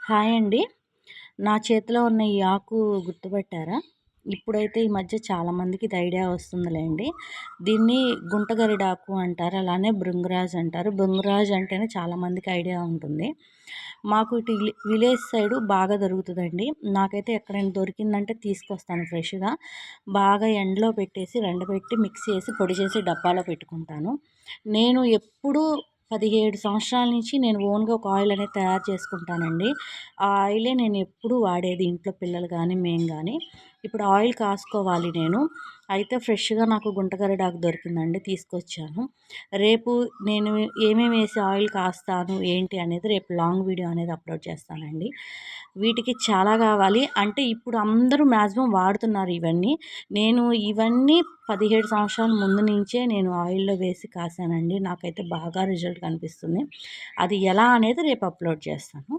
Hi అండి. నా చేతిలో ఉన్న ఈ ఆకు గుర్తుపట్టారా? ఇప్పుడైతే ఈ మధ్య చాలామందికి ఇది ఐడియా వస్తుందిలేండి. దీన్ని గుంటగరిడాకు అంటారు. అలానే భృంగరాజ్ అంటారు. భృంగరాజ్ అంటేనే చాలామందికి ఐడియా ఉంటుంది. మాకు ఇటు విలేజ్ సైడు బాగా దొరుకుతదండి. నాకైతే ఎక్కడైనా దొరికిందంటే తీసుకొస్తాను ఫ్రెష్‌గా. బాగా ఎండలో పెట్టేసి ఎండబెట్టి మిక్సీ చేసి పొడి చేసి డబ్బాలో పెట్టుకుంటాను. నేను ఎప్పుడూ 17 సంవత్సరాల నుంచి నేను ఓన్‌గా ఒక ఆయిల్ అనేది తయారు చేసుకుంటానండి. ఆ ఆయిలే నేను ఎప్పుడూ వాడేది ఇంట్లో పిల్లలు గానీ, మేము గానీ. ఇప్పుడు ఆయిల్ కాసుకోవాలి నేను. అయితే ఫ్రెష్‌గా నాకు గుంటగరిడాకు దొరికిందండి. తీసుకొచ్చాను. రేపు నేను ఏమేమేసి ఆయిల్ కాస్తాను, ఏంటి అనేది రేపు లాంగ్ వీడియో అనేది అప్‌లోడ్ చేస్తానండి. వీటికి చాలా కావాలి. అంటే ఇప్పుడు అందరూ మాక్సిమం వాడుతున్నారు ఇవన్నీ. నేను ఇవన్నీ 17 సంవత్సరాల ముందు నుంచే నేను ఆయిల్‌లో వేసి కాసానండి. నాకైతే బాగా రిజల్ట్ కనిపిస్తుంది. అది ఎలా అనేది రేపు అప్‌లోడ్ చేస్తాను.